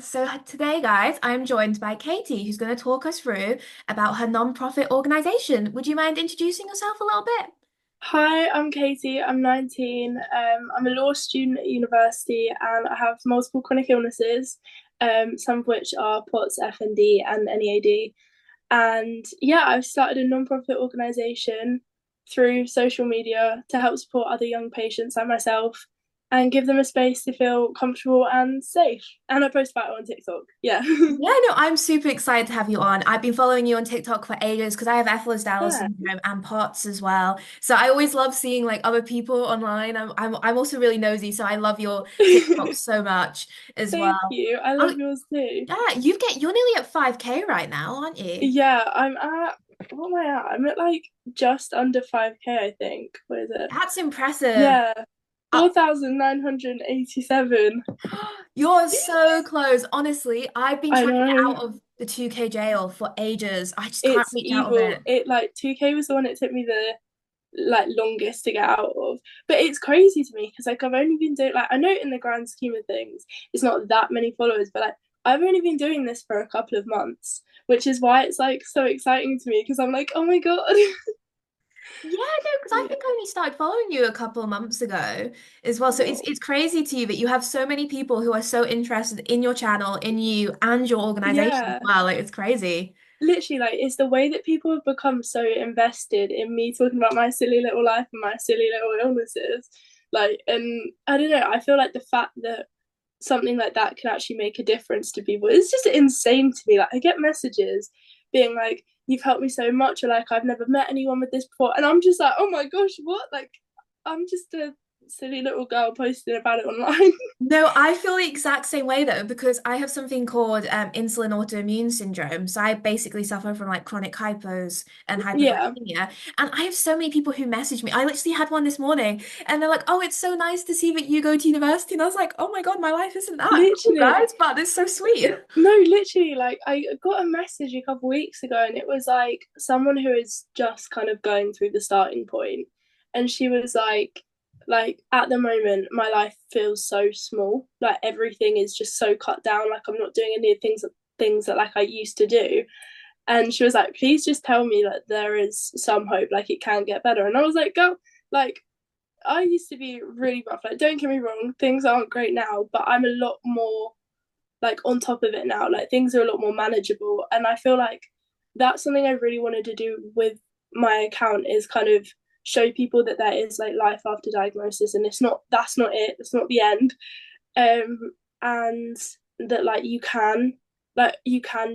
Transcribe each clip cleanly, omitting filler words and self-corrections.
So today, guys, I'm joined by Katie, who's going to talk us through about her non-profit organization. Would you mind introducing yourself a little bit? Hi, I'm Katie. I'm 19. I'm a law student at university and I have multiple chronic illnesses, some of which are POTS, FND, and NEAD. And yeah, I've started a non-profit organization through social media to help support other young patients like myself and give them a space to feel comfortable and safe. And I post about it on TikTok. Yeah. Yeah, no, I'm super excited to have you on. I've been following you on TikTok for ages because I have Ehlers-Danlos Yeah. syndrome and POTS as well. So I always love seeing like other people online. I'm also really nosy, so I love your TikTok so much as Thank well. you. I Oh, love yours too. yeah, you're nearly at 5K right now, aren't you? Yeah, what am I at? I'm at like just under 5K, I think. What is it? That's impressive. Yeah, Uh, 4,987. You're so close. Honestly, I've been I trying to get know. out of the 2K jail for ages. I just can't It's reach out of evil. it. It like 2K was the one it took me the like longest to get out of. But it's crazy to me because like I've only been doing like I know in the grand scheme of things it's not that many followers, but like I've only been doing this for a couple of months, which is why it's like so exciting to me because I'm like, oh my God. Yeah, no, because I Yeah. think I only started following you a couple of months ago as well. So it's crazy to you that you have so many people who are so interested in your channel, in you, and your organization as Yeah. well. Like it's crazy. Literally, like, it's the way that people have become so invested in me talking about my silly little life and my silly little illnesses. Like, and I don't know, I feel like the fact that something like that can actually make a difference to people is just insane to me. Like, I get messages being like, you've helped me so much, or like, I've never met anyone with this before. And I'm just like, oh my gosh, what? Like, I'm just a silly little girl posting about it online. No, I feel the exact same way though, because I have something called insulin autoimmune syndrome. So I basically suffer from like chronic hypos and Yeah, hypoglycemia. And I have so many people who message me. I literally had one this morning and they're like, oh, it's so nice to see that you go to university. And I was like, oh my God, my life isn't that cool, literally. guys, but it's so sweet. No, literally, like I got a message a couple weeks ago, and it was like someone who is just kind of going through the starting point, and she was like at the moment, my life feels so small. Like everything is just so cut down. Like I'm not doing any things that like I used to do. And she was like, please just tell me that there is some hope. Like it can get better. And I was like, go, like I used to be really rough. Like don't get me wrong, things aren't great now, but I'm a lot more like on top of it now. Like things are a lot more manageable, and I feel like that's something I really wanted to do with my account is kind of show people that there is like life after diagnosis, and it's not that's not it. It's not the end. And that like you can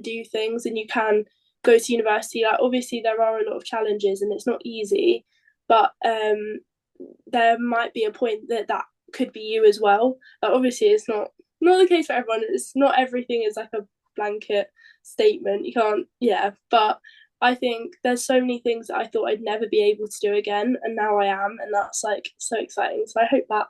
do things and you can go to university. Like obviously there are a lot of challenges and it's not easy, but there might be a point that that could be you as well. Like obviously it's not the case for everyone. It's not everything is like a blanket statement. You can't, yeah. But I think there's so many things that I thought I'd never be able to do again, and now I am, and that's like so exciting. So I hope that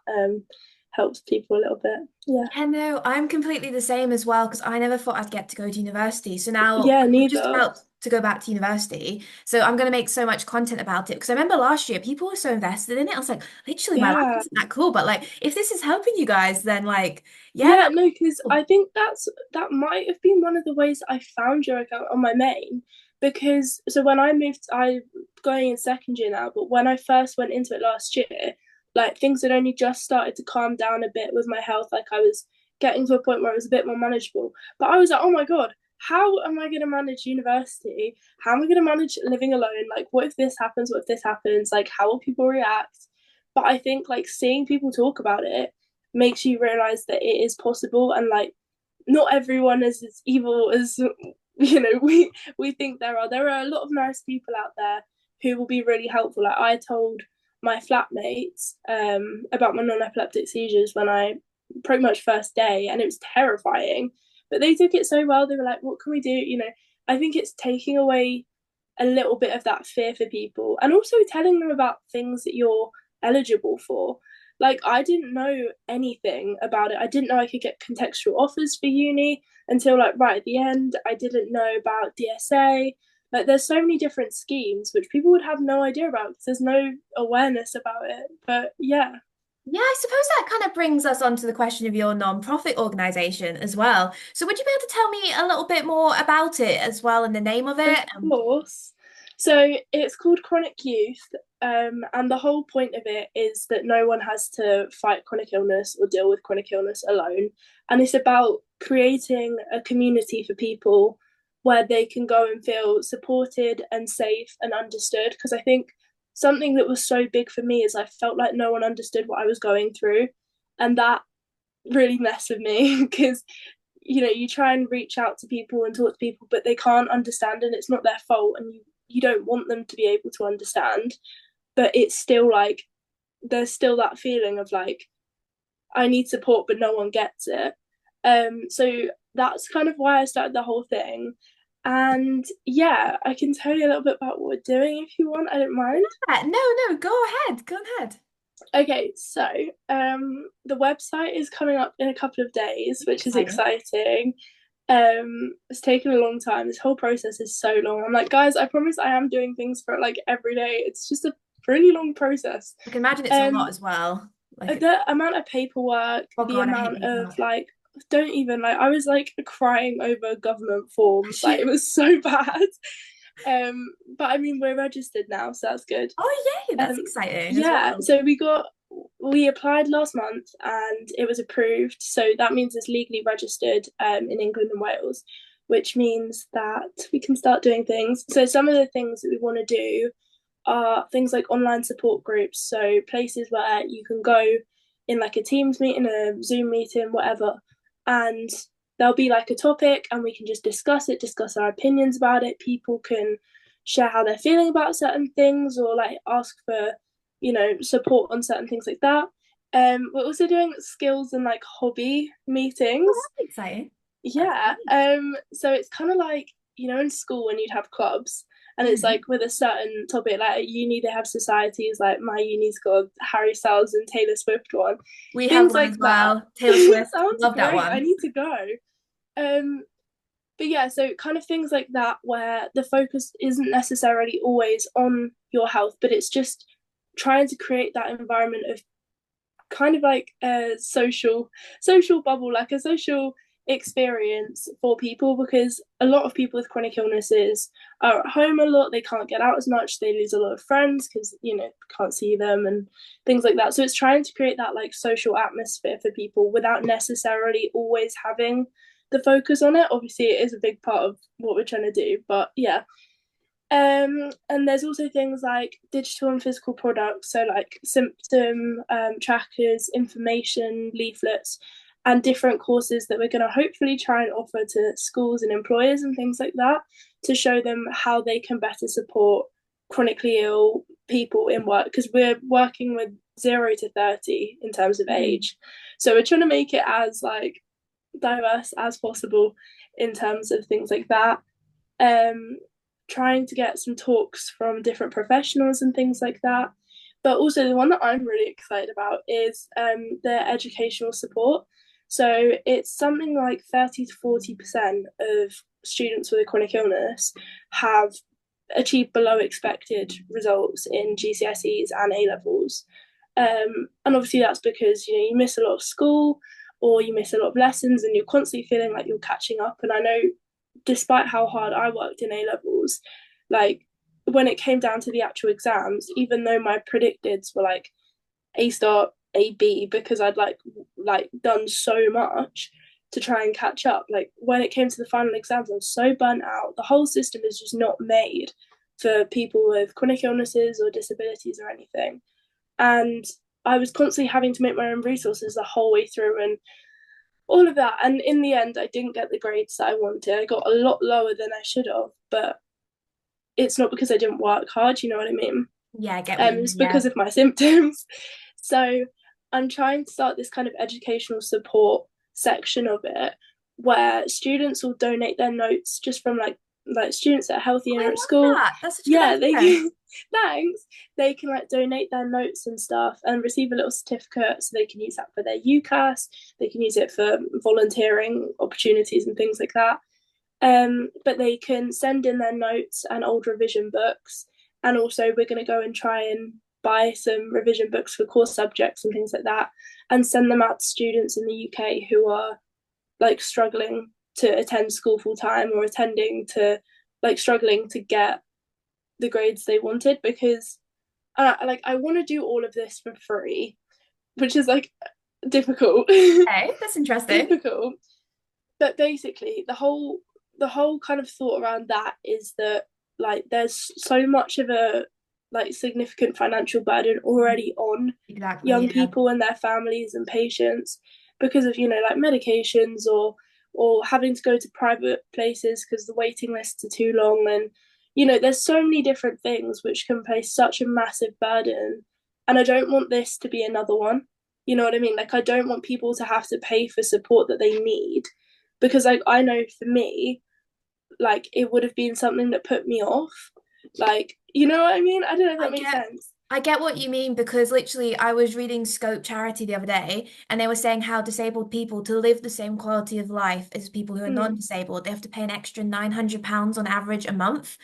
helps people a little bit. Yeah. Yeah, no, I'm completely the same as well because I never thought I'd get to go to university. So now Yeah, I'm just neither. about to go back to university. So I'm going to make so much content about it because I remember last year people were so invested in it. I was like, literally, my life Yeah. isn't that cool. But like, if this is helping you guys, then like, yeah, Yeah, that's no, because cool. I think that might have been one of the ways I found your account on my main. Because so when I moved, I going in second year now, but when I first went into it last year, like things had only just started to calm down a bit with my health. Like I was getting to a point where it was a bit more manageable. But I was like, oh my God, how am I going to manage university? How am I going to manage living alone? Like, what if this happens? What if this happens? Like, how will people react? But I think like seeing people talk about it makes you realize that it is possible, and like not everyone is as evil as we think there are a lot of nice people out there who will be really helpful. Like I told my flatmates about my non-epileptic seizures when I pretty much first day, and it was terrifying, but they took it so well. They were like, what can we do? I think it's taking away a little bit of that fear for people, and also telling them about things that you're eligible for. Like I didn't know anything about it. I didn't know I could get contextual offers for uni until like right at the end. I didn't know about DSA. Like there's so many different schemes which people would have no idea about because there's no awareness about it. But yeah. Yeah, I suppose that kind of brings us on to the question of your non-profit organization as well. So would you be able to tell me a little bit more about it as well and the name of Of it? course. So it's called Chronic Youth, and the whole point of it is that no one has to fight chronic illness or deal with chronic illness alone. And it's about creating a community for people where they can go and feel supported and safe and understood. Because I think something that was so big for me is I felt like no one understood what I was going through. And that really messed with me because you try and reach out to people and talk to people, but they can't understand, and it's not their fault, and you don't want them to be able to understand, but it's still like there's still that feeling of like I need support but no one gets it. So that's kind of why I started the whole thing. And yeah, I can tell you a little bit about what we're doing if you want. I don't mind. No, no, go ahead. Go ahead. Okay, so the website is coming up in a couple of days, which is Exciting. exciting. It's taken a long time. This whole process is so long. I'm like, guys, I promise I am doing things for it like every day. It's just a really long process. I can imagine it's a lot Um, as well. Like, the amount of paperwork, oh the God, I hate amount of paperwork. like, don't even like, I was like crying over government forms. Like, it was so bad. But I mean, we're registered now, so that's good. Oh, yay, that's Um, exciting as yeah, well. so we applied last month and it was approved. So that means it's legally registered in England and Wales, which means that we can start doing things. So some of the things that we want to do are things like online support groups. So places where you can go in like a Teams meeting, a Zoom meeting, whatever, and there'll be like a topic and we can just discuss it, discuss our opinions about it. People can share how they're feeling about certain things or like ask for, support on certain things like that. We're also doing skills and like hobby Oh, meetings. that's exciting. That's Yeah. great. So it's kind of like, in school when you'd have clubs and it's Mhm. like with a certain topic, like at uni they have societies, like my uni's called Harry Styles and Taylor Swift one. We have Things one like as that. well. Taylor Swift. Sounds Love that great. I one. need to go. Um, but yeah, so kind of things like that where the focus isn't necessarily always on your health, but it's just trying to create that environment of kind of like a social bubble, like a social experience for people, because a lot of people with chronic illnesses are at home a lot, they can't get out as much, they lose a lot of friends because can't see them and things like that. So it's trying to create that like social atmosphere for people without necessarily always having the focus on it. Obviously it is a big part of what we're trying to do, but yeah. And there's also things like digital and physical products, so like symptom trackers, information leaflets, and different courses that we're going to hopefully try and offer to schools and employers and things like that to show them how they can better support chronically ill people in work, because we're working with 0 to 30 in terms of Mhm. age. So we're trying to make it as like diverse as possible in terms of things like that. um, Trying to get some talks from different professionals and things like that. But also, the one that I'm really excited about is the educational support. So it's something like 30 to 40% of students with a chronic illness have achieved below expected results in GCSEs and A levels. And obviously, that's because you miss a lot of school or you miss a lot of lessons and you're constantly feeling like you're catching up. And I know despite how hard I worked in A levels, like when it came down to the actual exams, even though my predicteds were like A star, A B, because I'd like done so much to try and catch up. Like when it came to the final exams, I was so burnt out. The whole system is just not made for people with chronic illnesses or disabilities or anything. And I was constantly having to make my own resources the whole way through and all of that. And in the end, I didn't get the grades that I wanted. I got a lot lower than I should have, but it's not because I didn't work hard, you know what I mean? Yeah, I get what you It's mean. Yeah. because of my symptoms. So I'm trying to start this kind of educational support section of it where students will donate their notes just from like students that are healthy and I are at love school. that. That's such a good Yeah, they idea. can thanks. They can like donate their notes and stuff and receive a little certificate so they can use that for their UCAS, they can use it for volunteering opportunities and things like that. But they can send in their notes and old revision books. And also, we're going to go and try and buy some revision books for core subjects and things like that, and send them out to students in the UK who are like struggling to attend school full time, or attending to like struggling to get the grades they wanted, because I want to do all of this for free, which is like difficult. Okay, that's interesting. Difficult. But basically the whole kind of thought around that is that like there's so much of a like significant financial burden already on Exactly, young yeah. people and their families and patients, because of like medications, or having to go to private places because the waiting lists are too long, and there's so many different things which can place such a massive burden, and I don't want this to be another one. You know what I mean? Like, I don't want people to have to pay for support that they need, because like I know for me, like it would have been something that put me off. Like, you know what I mean? I don't know if I that makes get sense. I get what you mean because literally I was reading Scope Charity the other day and they were saying how disabled people to live the same quality of life as people who are Mm. non-disabled, they have to pay an extra £900 on average a month.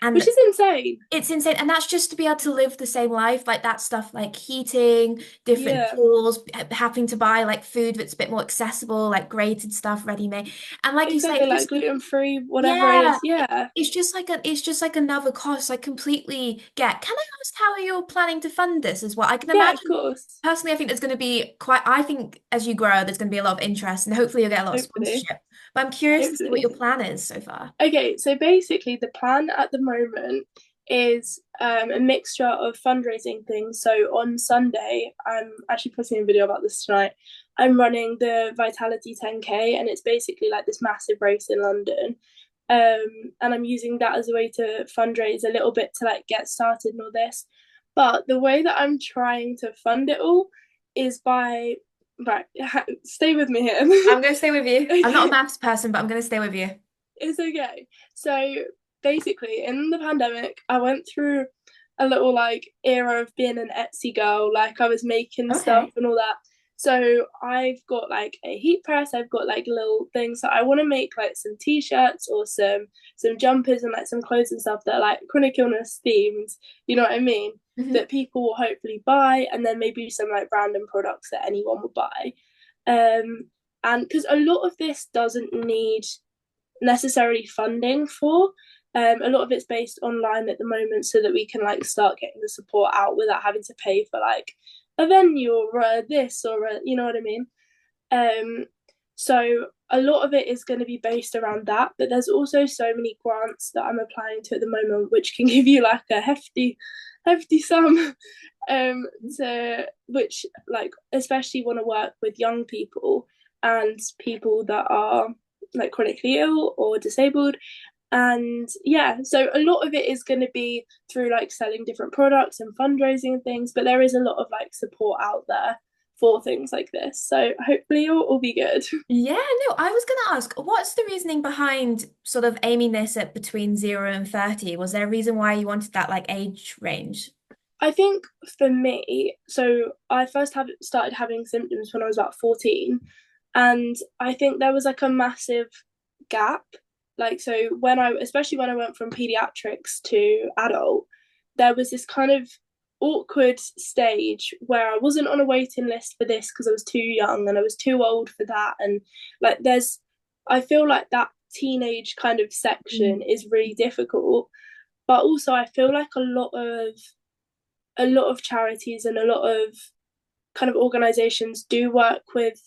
Which And is insane. it's insane. And that's just to be able to live the same life. Like that stuff like heating, different Yeah, tools, having to buy like food that's a bit more accessible, like grated stuff, ready made. And like you say, exactly. Like because gluten free, whatever it yeah, is. Yeah, it's just like another cost. I completely get. Can I ask how you're planning to fund this as well? I can yeah, of imagine course. personally, I think there's going to be quite, I think as you grow, there's going to be a lot of interest and hopefully you'll get a lot of Hopefully, sponsorship. But I'm curious to see what hopefully. your plan is so far. Okay, so basically, the plan at the moment is a mixture of fundraising things. So on Sunday, I'm actually putting a video about this tonight. I'm running the Vitality 10K, and it's basically like this massive race in London. And I'm using that as a way to fundraise a little bit to like get started and all this. But the way that I'm trying to fund it all is by, right, stay with me here. I'm going to stay with you. I'm not a Okay, maths person, but I'm going to stay with you. it's okay. So basically, in the pandemic, I went through a little like era of being an Etsy girl. Like, I was making stuff Okay. and all that. So I've got like a heat press. I've got like little things that I want to make, like some t-shirts or some jumpers and like some clothes and stuff that are like chronic illness themed. You know what I mean? Hmm. That people will hopefully buy, and then maybe some like random products that anyone will buy. And because a lot of this doesn't need necessarily funding for. A lot of it's based online at the moment, so that we can like start getting the support out without having to pay for like a venue or this or you know what I mean. Um, so a lot of it is going to be based around that, but there's also so many grants that I'm applying to at the moment, which can give you like a hefty sum. To which like especially want to work with young people and people that are like chronically ill or disabled. And yeah, so a lot of it is going to be through like selling different products and fundraising and things, but there is a lot of like support out there for things like this, so hopefully it'll all be good. Yeah, no, I was going to ask, what's the reasoning behind sort of aiming this at between 0 and 30? Was there a reason why you wanted that like age range? I think for me, so I first started having symptoms when I was about 14. And I think there was like a massive gap. Like, so especially when I went from pediatrics to adult, there was this kind of awkward stage where I wasn't on a waiting list for this because I was too young, and I was too old for that. And like, I feel like that teenage kind of section Mm. is really difficult. But also, I feel like a lot of charities and a lot of kind of organizations do work with,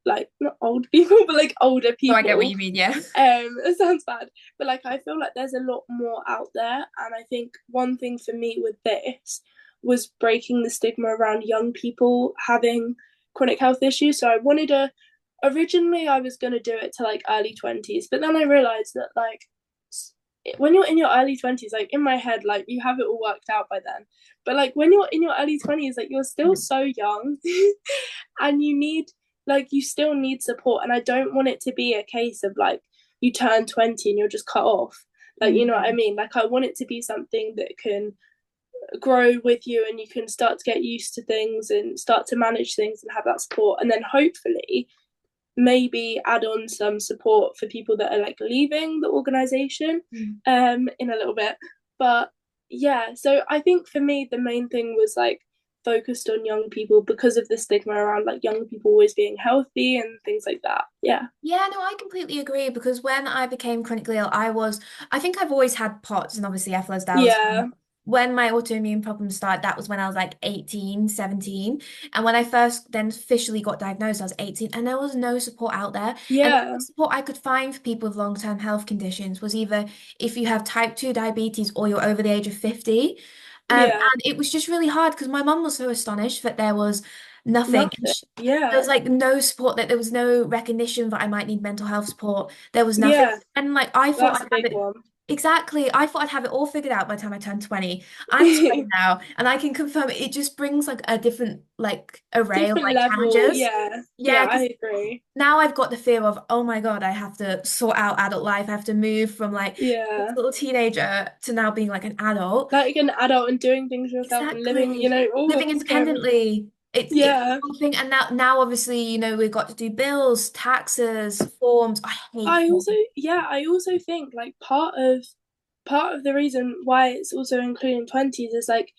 like not old people, but like older So I get what people. you mean, yeah. It sounds bad, but like I feel like there's a lot more out there. And I think one thing for me with this was breaking the stigma around young people having chronic health issues. So originally I was going to do it to like early 20s, but then I realized that like when you're in your early 20s, like in my head, like you have it all worked out by then. But like when you're in your early 20s, like you're still so young and you still need support. And I don't want it to be a case of like you turn 20 and you're just cut off. Like, you know what I Mhm. mean? Like, I want it to be something that can grow with you, and you can start to get used to things and start to manage things and have that support. And then hopefully maybe add on some support for people that are like leaving the organization Mm. in a little bit. But yeah, so I think for me the main thing was like focused on young people because of the stigma around like young people always being healthy and things like that. Yeah. Yeah, no, I completely agree because when I became chronically ill, I think I've always had POTS and obviously Ehlers-Danlos. Yeah. When my autoimmune problems started, that was when I was like 18, 17. And when I first then officially got diagnosed, I was 18 and there was no support out there. And the Yeah. only support I could find for people with long-term health conditions was either if you have type 2 diabetes or you're over the age of 50. Yeah. And it was just really hard because my mum was so astonished that there was nothing. And Nothing. there was Yeah. like no support, that there was no recognition that I might need mental health support. There was nothing. Yeah. And like I thought That's I'd a have big it one. exactly. I thought I'd have it all figured out by the time I turned 20. I'm 20 now, and I can confirm it just brings like a different like array of Different like level. challenges. Yeah. Yeah, Yeah, because I agree. now I've got the fear of, oh my God, I have to sort out adult life. I have to move from like this Yeah. little teenager to now being like an adult. Like an adult and doing things yourself and living, Exactly. all of Living everything. independently. It's a Yeah. whole thing. And now obviously, we've got to do bills, taxes, forms. I hate forms. I also think like part of the reason why it's also including 20s is like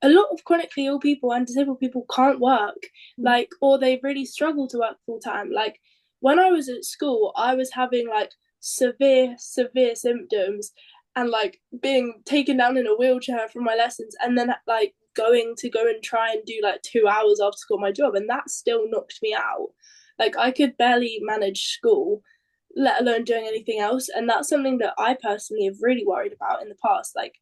a lot of chronically ill people and disabled people can't work, Mm. like, or they really struggle to work full time. Like, when I was at school, I was having like severe symptoms and like being taken down in a wheelchair from my lessons, and then like going to go and try and do like 2 hours after school my job, and that still knocked me out. Like, I could barely manage school, let alone doing anything else. And that's something that I personally have really worried about in the past. Like,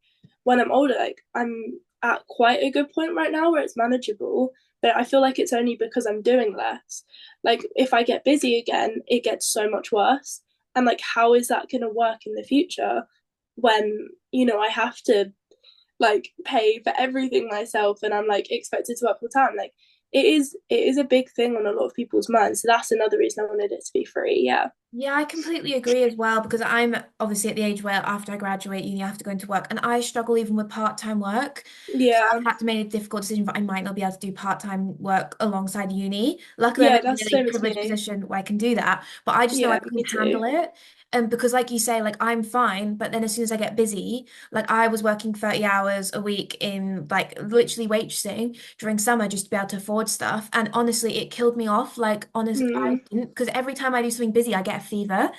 when I'm older, like, I'm at quite a good point right now where it's manageable, but I feel like it's only because I'm doing less. Like, if I get busy again, it gets so much worse. And like, how is that going to work in the future when, I have to like pay for everything myself and I'm like expected to work full time? Like, it is a big thing on a lot of people's minds. So that's another reason I wanted it to be free. Yeah. Yeah, I completely agree as well because I'm obviously at the age where after I graduate uni, I have to go into work and I struggle even with part-time work. So Yeah. I've had to make a difficult decision that I might not be able to do part-time work alongside uni. Luckily, I'm Yeah, in a that's the really same as privileged me. position where I can do that, but I just know I Yeah, couldn't me too. handle it. And because like you say, like I'm fine, but then as soon as I get busy, like I was working 30 hours a week in like literally waitressing during summer just to be able to afford stuff. And honestly, it killed me off. Like honest, I Mm, didn't because every time I do something busy, I get a fever.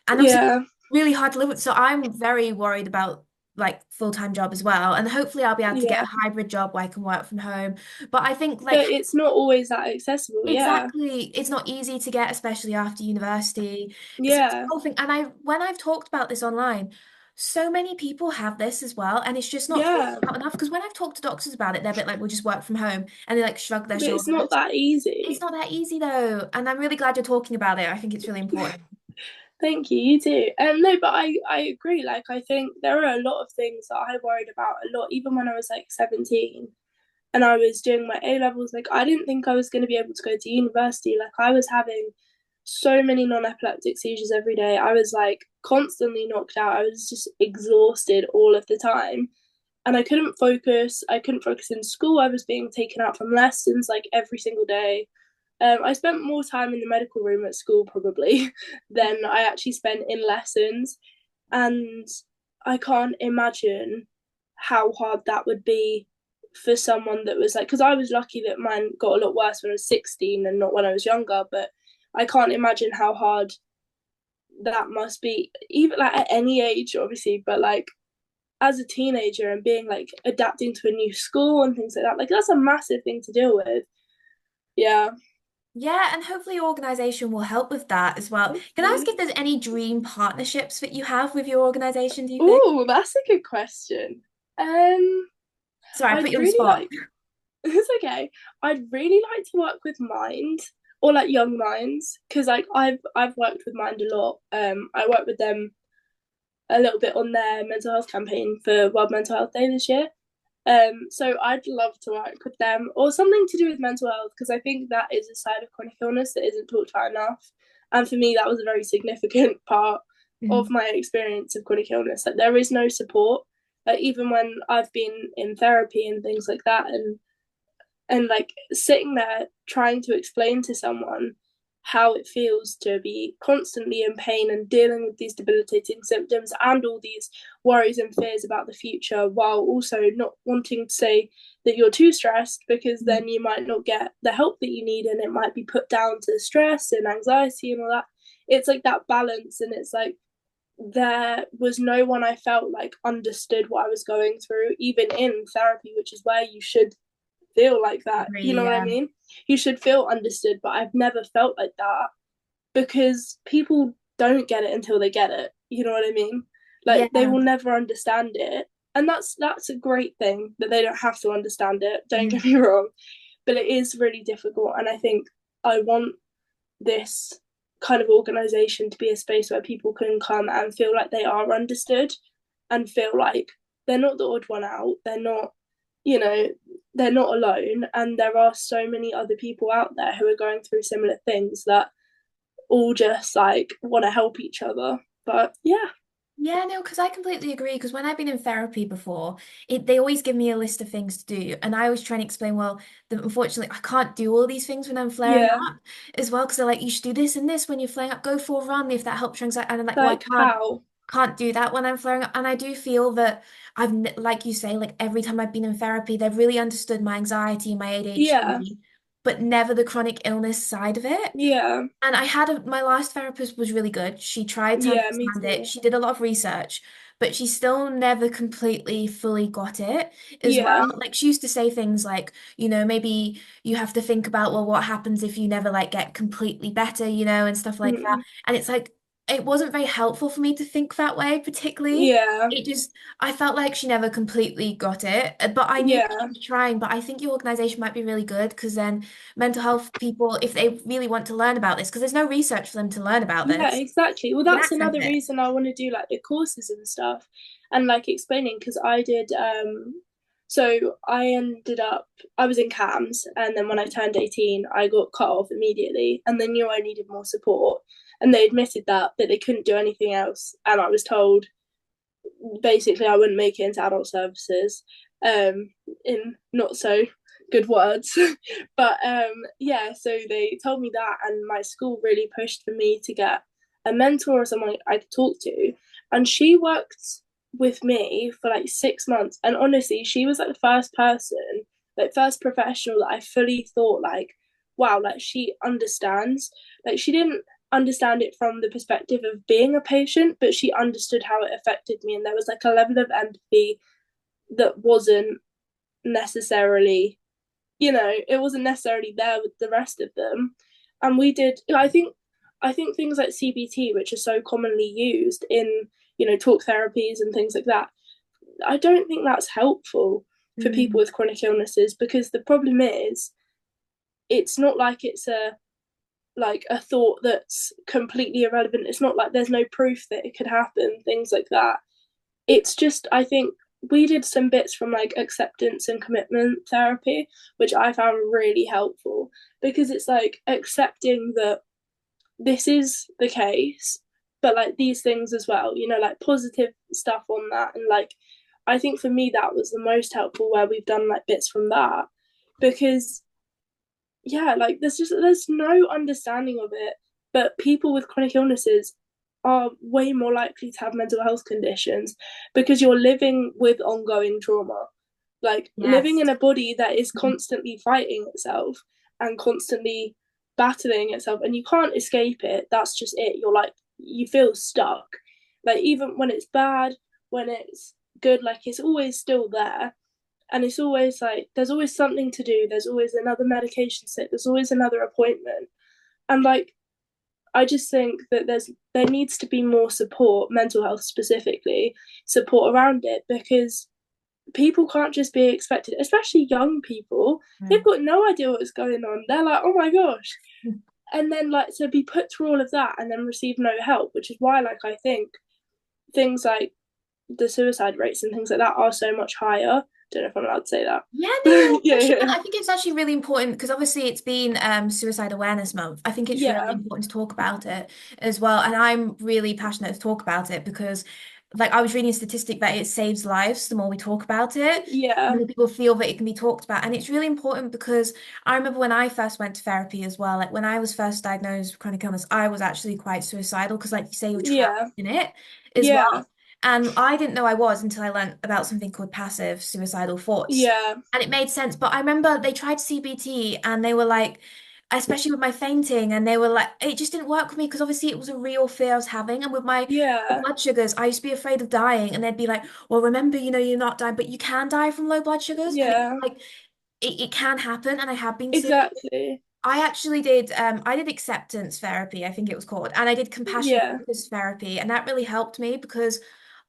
And obviously yeah. really hard to live with. So I'm very worried about like full-time job as well. And hopefully I'll be able to get Yeah. a hybrid job where I can work from home. But I think like But it's not always that accessible. Yeah. exactly, it's not easy to get, especially after university. It's a Yeah. whole thing. And when I've talked about this online, so many people have this as well. And it's just not talked Yeah. about enough. Because when I've talked to doctors about it, they're a bit like, we'll just work from home. And they like shrug their But it's not shoulders. that It's easy. not that easy though. And I'm really glad you're talking about it. I think it's really important. Thank you, you too. No, but I agree. Like, I think there are a lot of things that I worried about a lot, even when I was like 17 and I was doing my A levels. Like, I didn't think I was going to be able to go to university. Like, I was having so many non-epileptic seizures every day. I was like constantly knocked out. I was just exhausted all of the time. And I couldn't focus. I couldn't focus in school. I was being taken out from lessons like every single day. I spent more time in the medical room at school probably than I actually spent in lessons. And I can't imagine how hard that would be for someone that was like, because I was lucky that mine got a lot worse when I was 16 and not when I was younger, but I can't imagine how hard that must be, even like at any age, obviously, but like as a teenager and being like adapting to a new school and things like that. Like, that's a massive thing to deal with. Yeah. Yeah, and hopefully your organization will help with that as well. Can I ask Hopefully. if there's any dream partnerships that you have with your organization, do you think? Oh, that's a good question. Um, Sorry, I put I'd you on the really spot. like. It's okay. I'd really like to work with Mind or like Young Minds because like I've worked with Mind a lot. I worked with them a little bit on their mental health campaign for World Mental Health Day this year. So I'd love to work with them or something to do with mental health because I think that is a side of chronic illness that isn't talked about enough. And for me, that was a very significant part of Mhm. my experience of chronic illness. Like, there is no support. Like, even when I've been in therapy and things like that, and like sitting there trying to explain to someone how it feels to be constantly in pain and dealing with these debilitating symptoms and all these worries and fears about the future, while also not wanting to say that you're too stressed, because then you might not get the help that you need and it might be put down to stress and anxiety and all that. It's like that balance, and it's like there was no one I felt like understood what I was going through, even in therapy, which is where you should feel like that. You Agree, know what I yeah. mean? You should feel understood, but I've never felt like that because people don't get it until they get it. You know what I mean? Like they Yeah. will never understand it. And that's a great thing that they don't have to understand it. Don't get Mhm. me wrong. But it is really difficult. And I think I want this kind of organization to be a space where people can come and feel like they are understood and feel like they're not the odd one out. They're not, you know, they're not alone. And there are so many other people out there who are going through similar things that all just like want to help each other. But yeah, Yeah, no, because I completely agree. Because when I've been in therapy before, they always give me a list of things to do, and I always try and explain, well, unfortunately, I can't do all these things when I'm flaring yeah, up as well. Because they're like, you should do this and this when you're flaring up. Go for a run if that helps your anxiety. And I'm like, well, like how? can't do that when I'm flaring up. And I do feel that like you say, like every time I've been in therapy, they've really understood my anxiety, my Yeah, ADHD, but never the chronic illness side of it. yeah, And my last therapist was really good. She tried to yeah, me understand it. too. She did a lot of research, but she still never completely fully got it as Yeah, well. Like she used to say things like, maybe you have to think about, well, what happens if you never like get completely better, and stuff like that. mm, And it's like it wasn't very helpful for me to think that way, particularly. yeah, I felt like she never completely got it, but I knew she yeah, was trying. But I think your organization might be really good because then mental health people, if they really want to learn about this, because there's no research for them to learn about yeah, this, exactly. Well, they can that's access another it. reason I want to do like the courses and stuff and like explaining, because I did so I ended up I was in CAMS, and then when I turned 18 I got cut off immediately, and they knew I needed more support, and they admitted that, but they couldn't do anything else, and I was told basically I wouldn't make it into adult services, um, in not so good words. But yeah, so they told me that, and my school really pushed for me to get a mentor or someone I could talk to. And she worked with me for like 6 months. And honestly, she was like the first person, like first professional that I fully thought like, wow, like she understands. Like she didn't understand it from the perspective of being a patient, but she understood how it affected me. And there was like a level of empathy that wasn't necessarily, it wasn't necessarily there with the rest of them. And we did, I think things like CBT, which are so commonly used in, talk therapies and things like that, I don't think that's helpful for people Mm, with chronic illnesses, because the problem is it's not like it's a thought that's completely irrelevant. It's not like there's no proof that it could happen, things like that. It's just, I think we did some bits from like acceptance and commitment therapy, which I found really helpful, because it's like accepting that this is the case, but like these things as well, like positive stuff on that. And like, I think for me, that was the most helpful, where we've done like bits from that, because yeah, like there's no understanding of it. But people with chronic illnesses are way more likely to have mental health conditions, because you're living with ongoing trauma, like living yes. in a body that is constantly fighting itself and constantly battling itself, and you can't escape it. That's just it. You're like, you feel stuck, like even when it's bad, when it's good, like it's always still there. And it's always like there's always something to do, there's always another medication sit, there's always another appointment. And like, I just think that there needs to be more support, mental health specifically, support around it, because people can't just be expected, especially young people. They've Mm. got no idea what's going on. They're like, oh my gosh. And then like to be put through all of that and then receive no help, which is why like I think things like the suicide rates and things like that are so much higher. Don't know if I'm allowed to say that. Yeah, no, Yeah, you should. yeah, I think it's actually really important because obviously it's been Suicide Awareness Month. I think it's really yeah, important to talk about it as well. And I'm really passionate to talk about it because like I was reading a statistic that it saves lives the more we talk about it. The Yeah, more people feel that it can be talked about. And it's really important because I remember when I first went to therapy as well, like when I was first diagnosed with chronic illness, I was actually quite suicidal because like you say, you're trapped yeah, in it as yeah, well. And I didn't know I was until I learned about something called passive suicidal thoughts. yeah, And it made sense. But I remember they tried CBT and they were like, especially with my fainting, and they were like, it just didn't work with me because obviously it was a real fear I was having. And with my yeah, blood sugars, I used to be afraid of dying. And they'd be like, well, remember, you're not dying, but you can die from low blood sugars. And it's yeah, like, it can happen. And I have been sick. exactly. I actually I did acceptance therapy, I think it was called, and I did compassion Yeah, focused therapy, and that really helped me because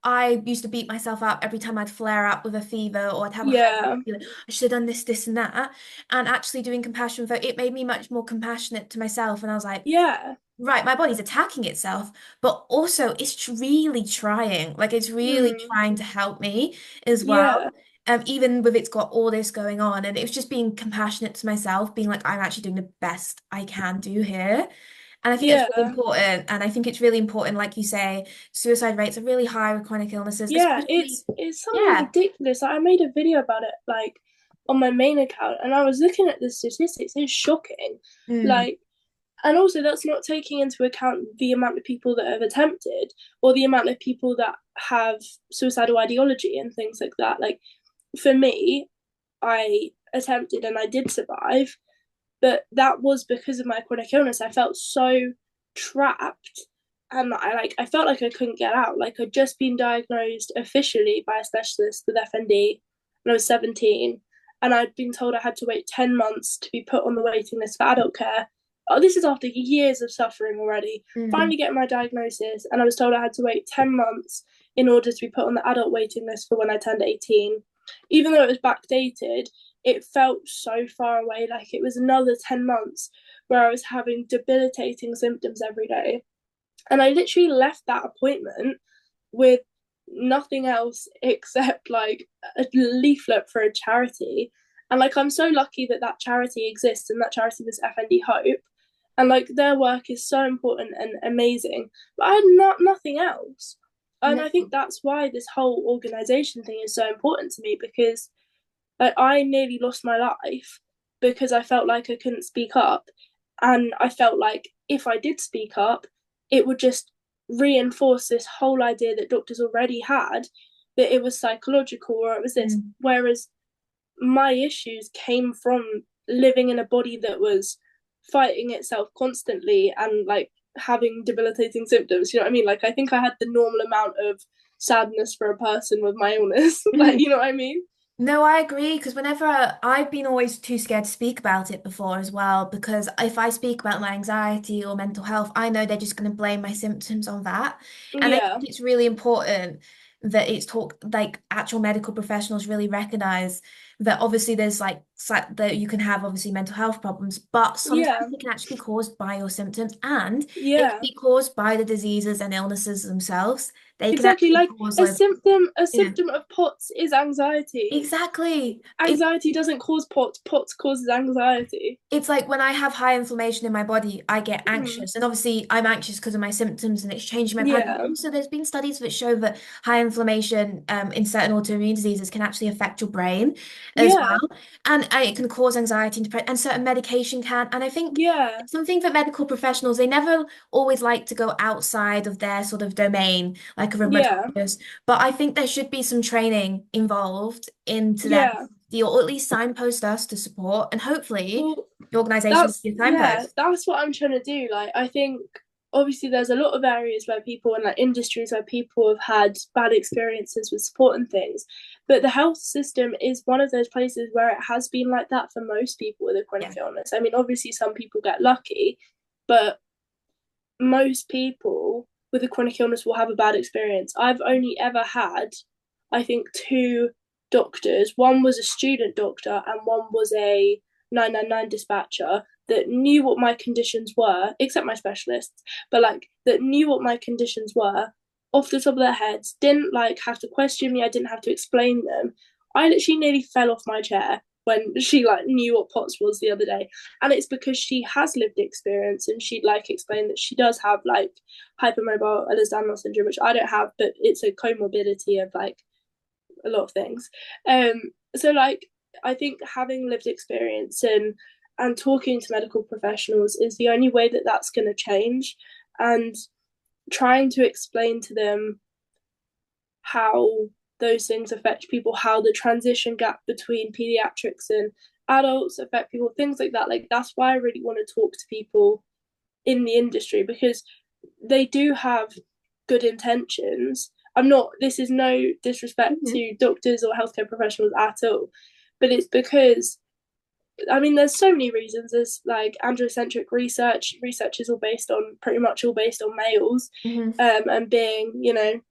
I used to beat myself up every time I'd flare up with a fever or I'd have a headache. yeah, I'd be like, I should have done this, this, and that. And actually doing compassion for it made me much more compassionate to myself. And I was like, yeah, right, my body's attacking itself, but also it's really trying. Like it's really mm, trying to help me as yeah, well. Even with it's got all this going on, and it was just being compassionate to myself, being like, I'm actually doing the best I can do here. And I think that's really yeah, important. And I think it's really important, like you say, suicide rates are really high with chronic illnesses, yeah. especially, It's something yeah. ridiculous. Like, I made a video about it, like on my main account, and I was looking at the statistics. It's shocking. Mm, Like, and also that's not taking into account the amount of people that have attempted or the amount of people that have suicidal ideology and things like that. Like, for me, I attempted and I did survive, but that was because of my chronic illness. I felt so trapped, and I felt like I couldn't get out. Like, I'd just been diagnosed officially by a specialist with FND when I was 17, and I'd been told I had to wait 10 months to be put on the waiting list for adult care. Oh, this is after years of suffering already. mm, Finally getting my diagnosis, and I was told I had to wait 10 months in order to be put on the adult waiting list for when I turned 18. Even though it was backdated, it felt so far away. Like, it was another 10 months where I was having debilitating symptoms every day. And I literally left that appointment with nothing else except like a leaflet for a charity. And like, I'm so lucky that that charity exists, and that charity was FND Hope. And like, their work is so important and amazing. But I had nothing else. And no, I think that's why this whole organization thing is so important to me, because like, I nearly lost my life because I felt like I couldn't speak up. And I felt like if I did speak up, it would just reinforce this whole idea that doctors already had, that it was psychological or it was this. mm, Whereas my issues came from living in a body that was fighting itself constantly and like having debilitating symptoms. You know what I mean? Like, I think I had the normal amount of sadness for a person with my illness. Like, mm. you know what I mean? No, I agree because whenever I've been always too scared to speak about it before as well, because if I speak about my anxiety or mental health, I know they're just going to blame my symptoms on that. And I Yeah, think it's really important that it's talk like actual medical professionals really recognize that obviously there's like that you can have obviously mental health problems, but sometimes yeah, it can actually be caused by your symptoms and it can yeah. be caused by the diseases and illnesses themselves. They can Exactly. actually Like, cause a like, symptom, a yeah, symptom of POTS is anxiety. exactly. Anxiety doesn't cause POTS. POTS causes anxiety. It's like when I have high inflammation in my body, I get Mm. anxious. And obviously, I'm anxious because of my symptoms and it's changing my body. Yeah, Also, there's been studies that show that high inflammation in certain autoimmune diseases can actually affect your brain as yeah, well. And it can cause anxiety and depression, and certain medication can. And I think yeah, something that medical professionals, they never always like to go outside of their sort of domain, like a yeah, rheumatologist. But I think there should be some training involved into them, yeah. or at least signpost us to support. And hopefully, Well, the organization will be a signpost. that's what I'm trying to do. Like, I think obviously there's a lot of areas where people, and like industries where people have had bad experiences with support and things, but the health system is one of those places where it has been like that for most people with a chronic Yeah. illness. I mean, obviously some people get lucky, but most people with a chronic illness will have a bad experience. I've only ever had, I think, two doctors. One was a student doctor, and one was a 999 dispatcher that knew what my conditions were, except my specialists, but like that knew what my conditions were off the top of their heads, didn't like have to question me, I didn't have to explain them. I literally nearly fell off my chair when she like knew what POTS was the other day. And it's because she has lived experience, and she'd like explain that she does have like hypermobile Ehlers-Danlos syndrome, which I don't have, but it's a comorbidity of like a lot of things. So like I think having lived experience and talking to medical professionals is the only way that that's going to change, and trying to explain to them how those things affect people, how the transition gap between pediatrics and adults affect people, things like that. Like that's why I really want to talk to people in the industry, because they do have good intentions. I'm not, this is no disrespect Mhm. to doctors or healthcare professionals at all, but it's because I mean, there's so many reasons. There's like androcentric research. Research is all based on pretty much all based on males, Mhm. and being, you know,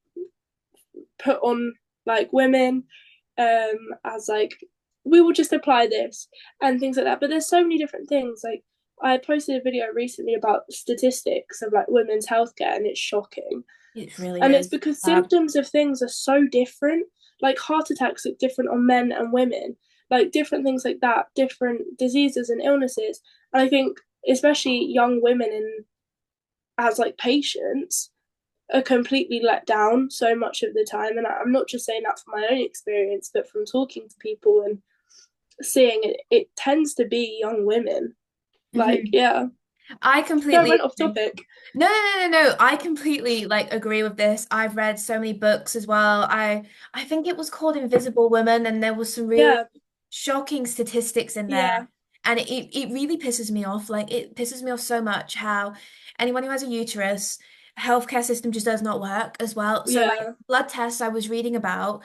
put on like women, as like we will just apply this and things like that. But there's so many different things. Like I posted a video recently about statistics of like women's healthcare, and it's shocking. It really And it's is because bad. symptoms of things are so different. Like heart attacks look different on men and women, like different things like that, different diseases and illnesses. And I think especially young women in as like patients are completely let down so much of the time. And I'm not just saying that from my own experience, but from talking to people and seeing it, it tends to be young women. Like, Mhm. yeah. I So I completely went off agree. topic. No, no, no, no, no. I completely like agree with this. I've read so many books as well. I think it was called Invisible Women, and there was some really Yeah, shocking statistics in there. yeah, And it really pisses me off. Like it pisses me off so much how anyone who has a uterus, healthcare system just does not work as well. So like yeah, blood tests I was reading about,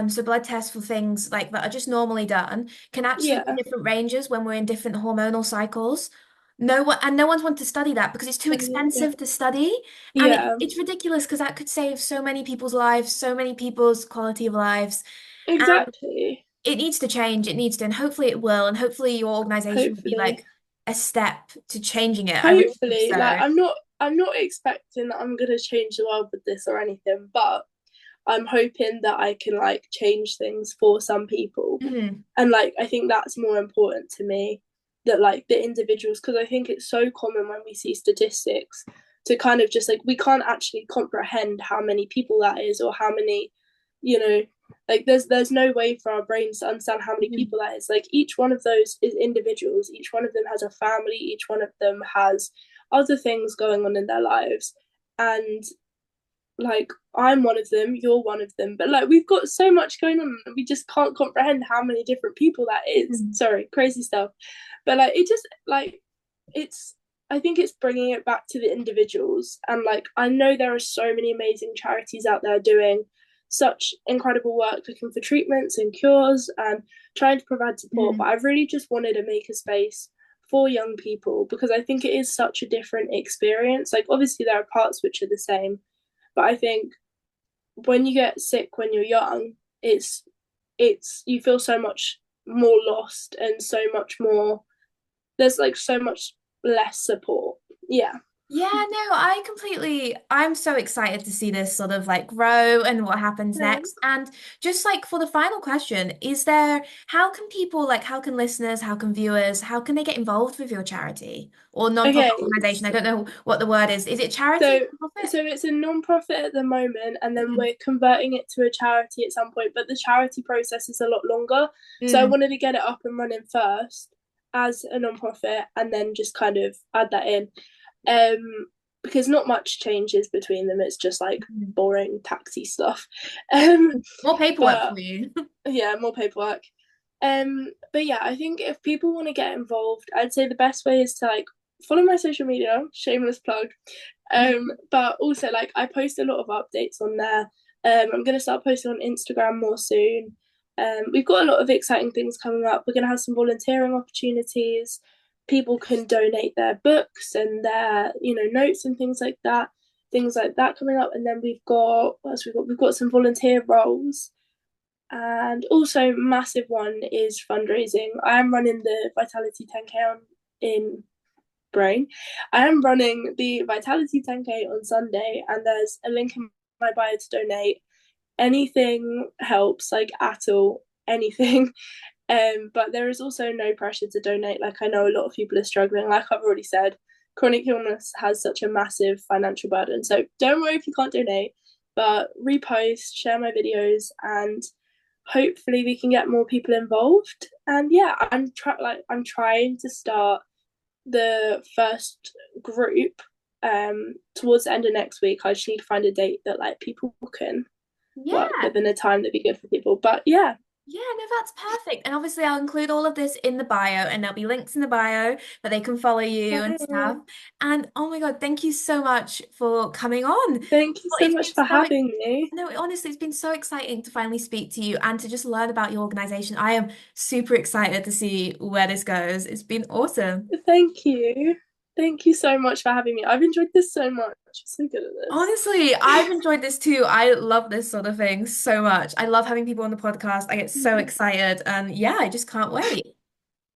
so blood tests for things like that are just normally done can actually be yeah, different ranges when we're in different hormonal cycles. No one's wanted to study that because it's too yeah, expensive to study. And yeah. it's ridiculous because that could save so many people's lives, so many people's quality of lives. And Exactly. it needs to change. It needs to, and hopefully it will. And hopefully your organization will be Hopefully. like a step to changing it. I really hope Hopefully. Like so. I'm not expecting that I'm gonna change the world with this or anything, but I'm hoping that I can like change things for some people. Mhm. And like I think that's more important to me, that like the individuals, because I think it's so common when we see statistics to kind of just like we can't actually comprehend how many people that is, or how many, you know, like there's no way for our brains to understand how many Mhm. people that is. Like each one of those is individuals, each one of them has a family, each one of them has other things going on in their lives. And like I'm one of them, you're one of them, but like we've got so much going on and we just can't comprehend how many different people that is. Mhm. Sorry, crazy stuff. But like it just like it's I think it's bringing it back to the individuals. And like I know there are so many amazing charities out there doing such incredible work looking for treatments and cures and trying to provide support, but Mhm. I really just wanted to make a space for young people, because I think it is such a different experience. Like obviously there are parts which are the same, but I think when you get sick when you're young, it's you feel so much more lost and so much more. There's like so much less support. Yeah. Yeah, no, I'm so excited to see this sort of like grow and what happens Yeah. next. And just like for the final question, how can listeners, how can viewers, how can they get involved with your charity or non-profit Okay. organization? I don't know what the word is. Is it charity, So non-profit? so it's a non-profit at the moment, and then Mm, we're converting it to a charity at some point, but the charity process is a lot longer. So I mm, wanted to get it up and running first as a non-profit, and then just kind of add that in. Because not much changes between them. It's just like mm. boring taxi stuff. Um, More paperwork but for you. yeah, more paperwork. But yeah, I think if people want to get involved, I'd say the best way is to like follow my social media, shameless plug. But also like I post a lot of updates on there. I'm gonna start posting on Instagram more soon. We've got a lot of exciting things coming up. We're gonna have some volunteering opportunities. People can donate their books and their, notes and things like that. Things like that coming up. And then we've got what else we've got? We've got some volunteer roles. And also, massive one is fundraising. I am running the Vitality 10K in brain. I am running the Vitality 10K on Sunday, and there's a link in my bio to donate. Anything helps, like at all, anything. But there is also no pressure to donate. Like I know a lot of people are struggling. Like I've already said, chronic illness has such a massive financial burden. So don't worry if you can't donate, but repost, share my videos, and hopefully we can get more people involved. And yeah, I'm trying to start the first group towards the end of next week. I just need to find a date that like people can work Yeah. with in a time that'd be good for people. But yeah, Yeah, no, that's perfect. And obviously, I'll include all of this in the bio, and there'll be links in the bio that they can follow you and stuff. thank And oh my God, thank you so much for coming on. you Well, so it's much been for so, having me. no, honestly, it's been so exciting to finally speak to you and to just learn about your organization. I am super excited to see where this goes. It's been awesome. Thank you. Thank you so much for having me. I've enjoyed this so much. I'm so good at this. Honestly, I've enjoyed this too. I love this sort of thing so much. I love having people on the podcast. I get so excited, and yeah, I just can't wait.